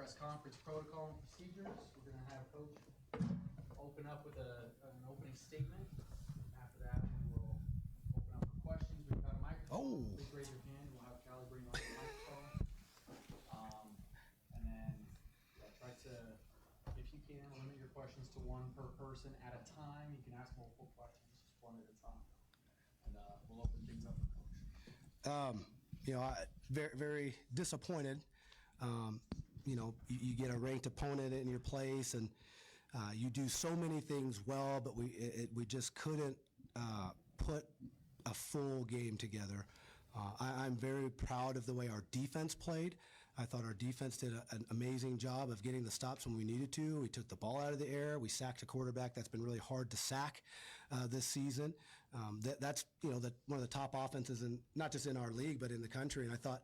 press conference protocol and procedures. We're going to have Coach open up with an opening statement. After that, we will open up for questions. We've got a microphone. Please raise your hand. We'll have Callie bring on the microphone. And then try to, if you can, limit your questions to one per person at a time. You can ask multiple questions, just one at a time. And we'll open things up for Coach. Very, very disappointed. You get a ranked opponent in your place, and you do so many things well, but we just couldn't put a full game together. I'm very proud of the way our defense played. I thought our defense did an amazing job of getting the stops when we needed to. We took the ball out of the air. We sacked a quarterback that's been really hard to sack this season. That's one of the top offenses, not just in our league, but in the country. And I thought,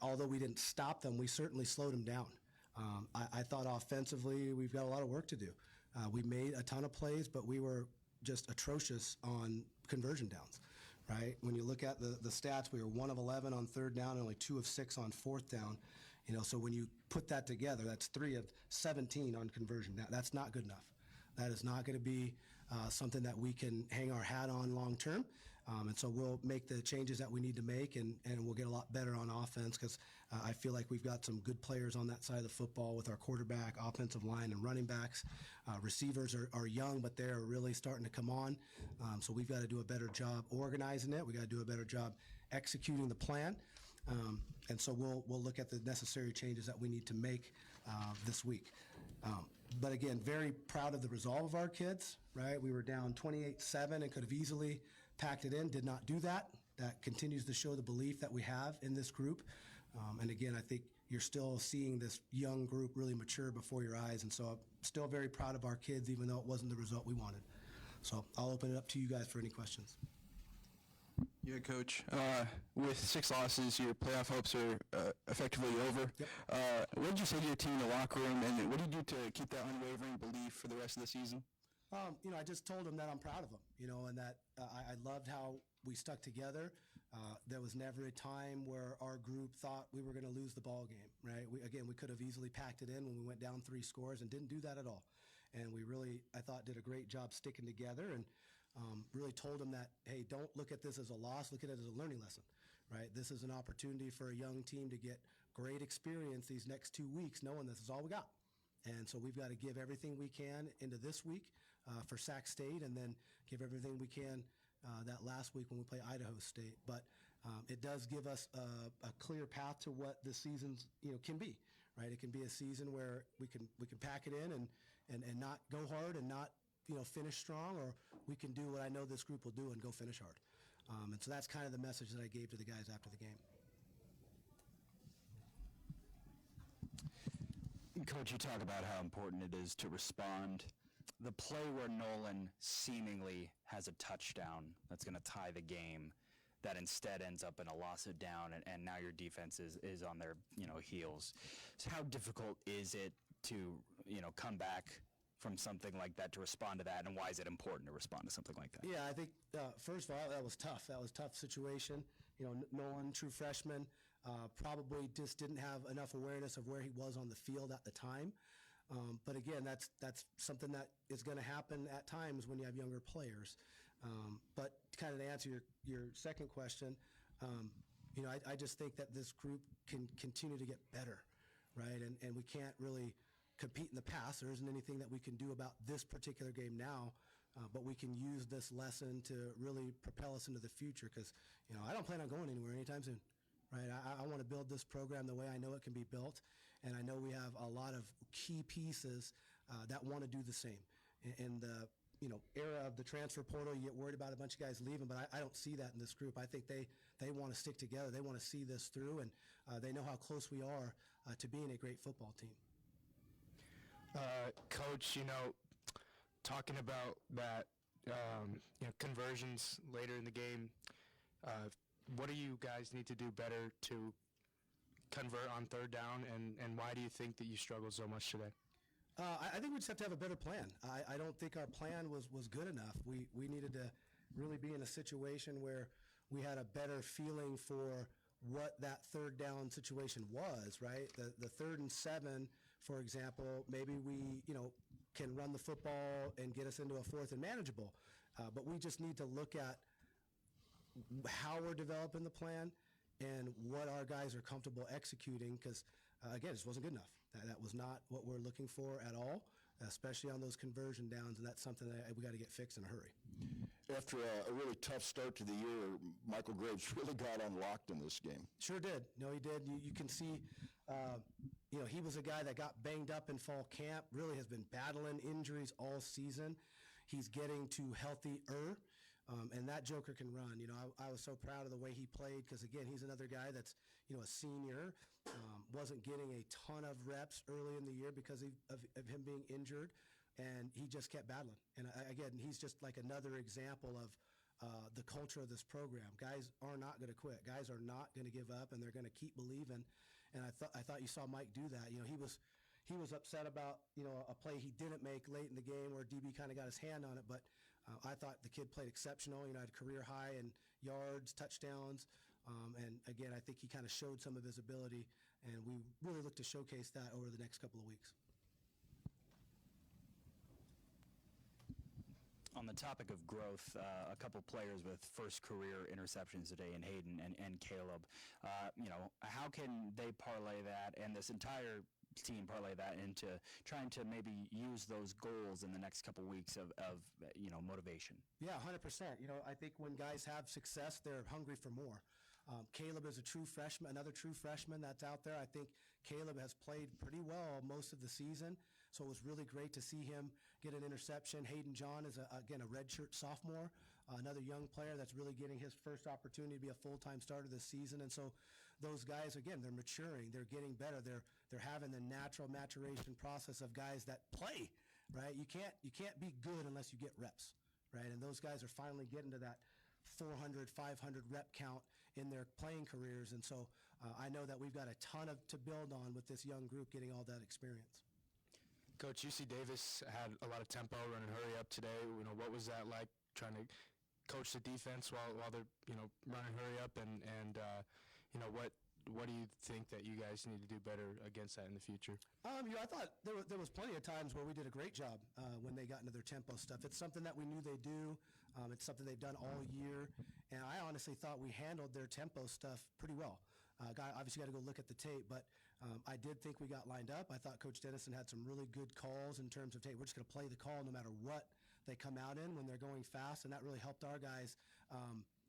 although we didn't stop them, we certainly slowed them down. I thought offensively we've got a lot of work to do. We made a ton of plays, but we were just atrocious on conversion downs, right? When you look at the stats, we were 1 of 11 on third down and only 2 of 6 on fourth down. So when you put that together, that's 3 of 17 on conversion. That's not good enough. That is not going to be something that we can hang our hat on long term. And so we'll make the changes that we need to make, and we'll get a lot better on offense, because I feel like we've got some good players on that side of the football with our quarterback, offensive line, and running backs. Receivers are young, but they're really starting to come on. So we've got to do a better job organizing it. We've got to do a better job executing the plan. And so we'll look at the necessary changes that we need to make this week. But again, very proud of the resolve of our kids, right? We were down 28-7 and could have easily packed it in, did not do that. That continues to show the belief that we have in this group. And again, I think you're still seeing this young group really mature before your eyes. And so I'm still very proud of our kids, even though it wasn't the result we wanted. So I'll open it up to you guys for any questions. Yeah, Coach. With 6 losses, your playoff hopes are effectively over. Yep. What did you say to your team in the locker room, and what did you do to keep that unwavering belief for the rest of the season? I just told them that I'm proud of them, and that I loved how we stuck together. There was never a time where our group thought we were going to lose the ball game, right? We could have easily packed it in when we went down 3 scores and didn't do that at all. And we really, I thought, did a great job sticking together, and really told them that, hey, don't look at this as a loss, look at it as a learning lesson, right? This is an opportunity for a young team to get great experience these next 2 weeks, knowing this is all we got. And so we've got to give everything we can into this week for Sac State, and then give everything we can that last week when we play Idaho State. But it does give us a clear path to what the seasons can be, right? It can be a season where we can pack it in and not go hard and not finish strong, or we can do what I know this group will do and go finish hard. And so that's kind of the message that I gave to the guys after the game. Coach, you talk about how important it is to respond. The play where Nolan seemingly has a touchdown that's going to tie the game, that instead ends up in a loss of down, and now your defense is on their heels. So how difficult is it to come back from something like that, to respond to that, and why is it important to respond to something like that? Yeah, I think first of all, that was tough. That was a tough situation. Nolan, true freshman, probably just didn't have enough awareness of where he was on the field at the time. But again, that's something that is going to happen at times when you have younger players. But kind of to answer your second question, I just think that this group can continue to get better, right? And we can't really compete in the past. There isn't anything that we can do about this particular game now, but we can use this lesson to really propel us into the future, because I don't plan on going anywhere anytime soon, right? I want to build this program the way I know it can be built, and I know we have a lot of key pieces that want to do the same. In the era of the transfer portal, you get worried about a bunch of guys leaving, but I don't see that in this group. I think they want to stick together. They want to see this through, and they know how close we are to being a great football team. Coach, talking about that, conversions later in the game, what do you guys need to do better to convert on third down, and why do you think that you struggled so much today? I think we just have to have a better plan. I don't think our plan was good enough. We needed to really be in a situation where we had a better feeling for what that third down situation was, right? The 3rd and 7, for example, maybe we, can run the football and get us into a 4th and manageable. But we just need to look at how we're developing the plan and what our guys are comfortable executing, because, again, it just wasn't good enough. That was not what we're looking for at all, especially on those conversion downs, and that's something that we got to get fixed in a hurry. After a really tough start to the year, Michael Graves really got unlocked in this game. Sure did. No, he did. You can see, he was a guy that got banged up in fall camp, really has been battling injuries all season. He's getting to healthier, and that joker can run. I was so proud of the way he played because, again, he's another guy that's, a senior, wasn't getting a ton of reps early in the year because of him being injured, and he just kept battling. And, again, he's just like another example of the culture of this program. Guys are not going to quit. Guys are not going to give up, and they're going to keep believing. And I thought you saw Mike do that. He was upset about, a play he didn't make late in the game where DB kind of got his hand on it, but I thought the kid played exceptional. Had career high in yards, touchdowns, and again, I think he kind of showed some of his ability, and we really look to showcase that over the next couple of weeks. On the topic of growth, a couple players with first career interceptions today in Hayden and Caleb. How can they parlay that and this entire team parlay that into trying to maybe use those goals in the next couple weeks of motivation? Yeah, 100%. I think when guys have success, they're hungry for more. Caleb is a true freshman, another true freshman that's out there. I think Caleb has played pretty well most of the season, so it was really great to see him get an interception. Hayden John is, again, a redshirt sophomore, another young player that's really getting his first opportunity to be a full-time starter this season. And so those guys, again, they're maturing. They're getting better. They're having the natural maturation process of guys that play, right? You can't be good unless you get reps, right? And those guys are finally getting to that 400, 500 rep count in their playing careers. And so I know that we've got a ton to build on with this young group getting all that experience. Coach, UC Davis had a lot of tempo, run and hurry up today. What was that like, trying to coach the defense while they're, run and hurry up? And what do you think that you guys need to do better against that in the future? I thought there was plenty of times where we did a great job when they got into their tempo stuff. It's something that we knew they do. It's something they've done all year. And I honestly thought we handled their tempo stuff pretty well. Obviously got to go look at the tape, but I did think we got lined up. I thought Coach Dennison had some really good calls in terms of, hey, we're just going to play the call no matter what they come out in when they're going fast, and that really helped our guys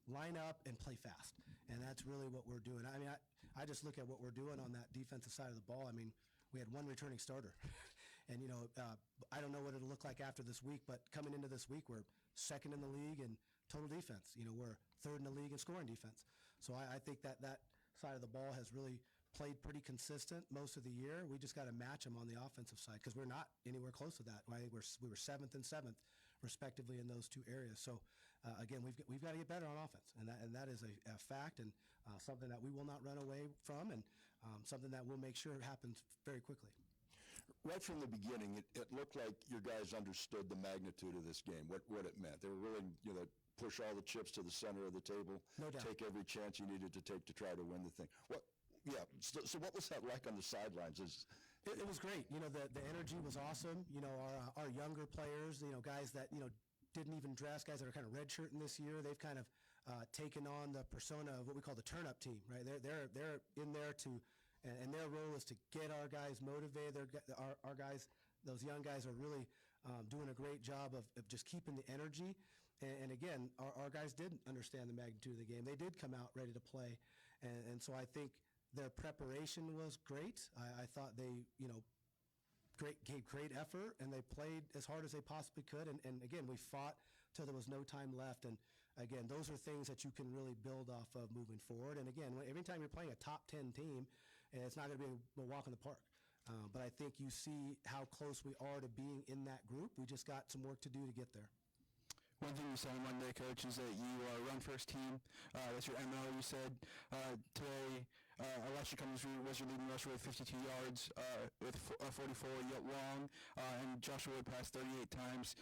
line up and play fast. And that's really what we're doing. I mean, I just look at what we're doing on that defensive side of the ball. I mean, we had one returning starter. And, I don't know what it'll look like after this week, but coming into this week, we're second in the league in total defense. We're third in the league in scoring defense. So I think that side of the ball has really played pretty consistent most of the year. We just got to match them on the offensive side because we're not anywhere close to that. Right? We were 7th and 7th, respectively, in those two areas. So, again, we've got to get better on offense, and that is a fact and something that we will not run away from, and something that we'll make sure happens very quickly. Right from the beginning, it looked like your guys understood the magnitude of this game, what it meant. They were willing, push all the chips to the center of the table, no doubt. Take every chance you needed to take to try to win the thing. So what was that like on the sidelines? It was great. The energy was awesome. Our younger players, guys that, didn't even dress, guys that are kind of redshirting this year, they've kind of taken on the persona of what we call the turn-up team, right? They're in there to, and their role is to get our guys motivated. Our guys, those young guys are really doing a great job of just keeping the energy. And again, our guys did understand the magnitude of the game. They did come out ready to play. And so I think their preparation was great. I thought they, gave great effort, and they played as hard as they possibly could. And again, we fought till there was no time left. And again, those are things that you can really build off of moving forward. And again, every time you're playing a top 10 team, it's not going to be a walk in the park. But I think you see how close we are to being in that group. We just got some work to do to get there. One thing you said on Monday, Coach, is that you run first team. That's your MO, you said. Today, Elisha Cummings was your leading rusher with 52 yards, with 44 yet long, and Joshua Wood passed 38 times.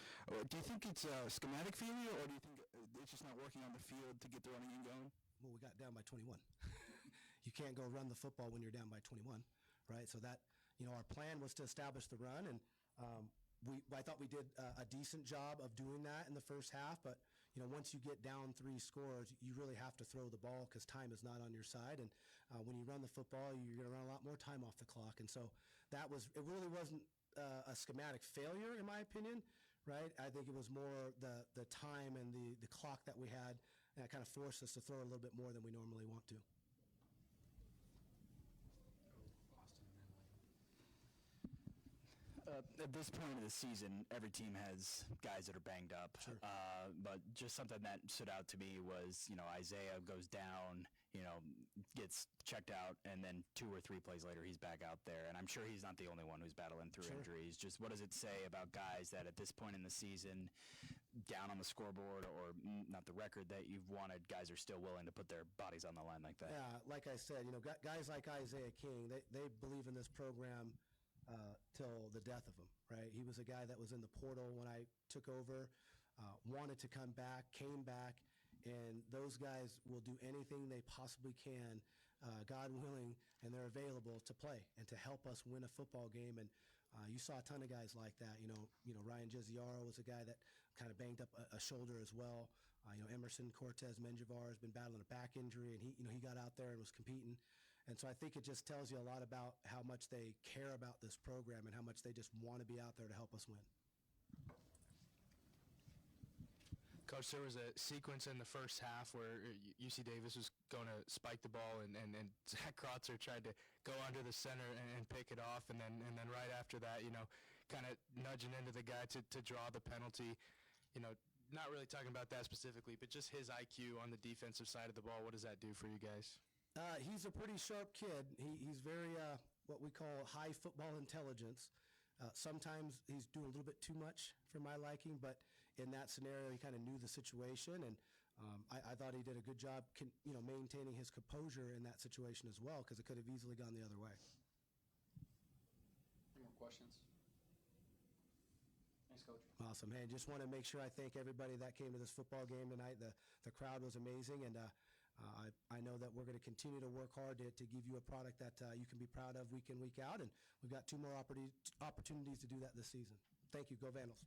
Do you think it's schematic failure, or do you think it's just not working on the field to get the running game going? Well, we got down by 21. you can't go run the football when you're down by 21, right? So that, our plan was to establish the run, and I thought we did a decent job of doing that in the first half, but once you get down 3 scores, you really have to throw the ball because time is not on your side, and when you run the football, you're going to run a lot more time off the clock, and so it really wasn't a schematic failure, in my opinion, right? I think it was more the time and the clock that we had, and it kind of forced us to throw a little bit more than we normally want to. At this point of the season, every team has guys that are banged up. Sure. But just something that stood out to me was, Isaiah goes down, gets checked out, and then 2 or 3 plays later, he's back out there. And I'm sure he's not the only one who's battling through injuries. Just what does it say about guys that at this point in the season, down on the scoreboard or not the record that you've wanted, guys are still willing to put their bodies on the line like that? Yeah, like I said, guys like Isaiah King, they believe in this program till the death of him, right? He was a guy that was in the portal when I took over, wanted to come back, came back, and those guys will do anything they possibly can, God willing, and they're available to play and to help us win a football game. And you saw a ton of guys like that. Ryan Giziaro was a guy that kind of banged up a shoulder as well. Emerson Cortez Menjivar has been battling a back injury, and he got out there and was competing. And so I think it just tells you a lot about how much they care about this program and how much they just want to be out there to help us win. Coach, there was a sequence in the first half where UC Davis was going to spike the ball, and Zach Krotzer tried to go under the center and pick it off, and then right after that, kind of nudging into the guy to draw the penalty. Not really talking about that specifically, but just his IQ on the defensive side of the ball. What does that do for you guys? He's a pretty sharp kid. He's very what we call high football intelligence. Sometimes he's doing a little bit too much for my liking, but in that scenario, he kind of knew the situation, and I thought he did a good job, maintaining his composure in that situation as well, because it could have easily gone the other way. Any more questions? Thanks, Coach. Awesome. Hey, just want to make sure I thank everybody that came to this football game tonight. The crowd was amazing, and I know that we're going to continue to work hard to give you a product that you can be proud of week in, week out, and we've got 2 more opportunities to do that this season. Thank you. Go Vandals.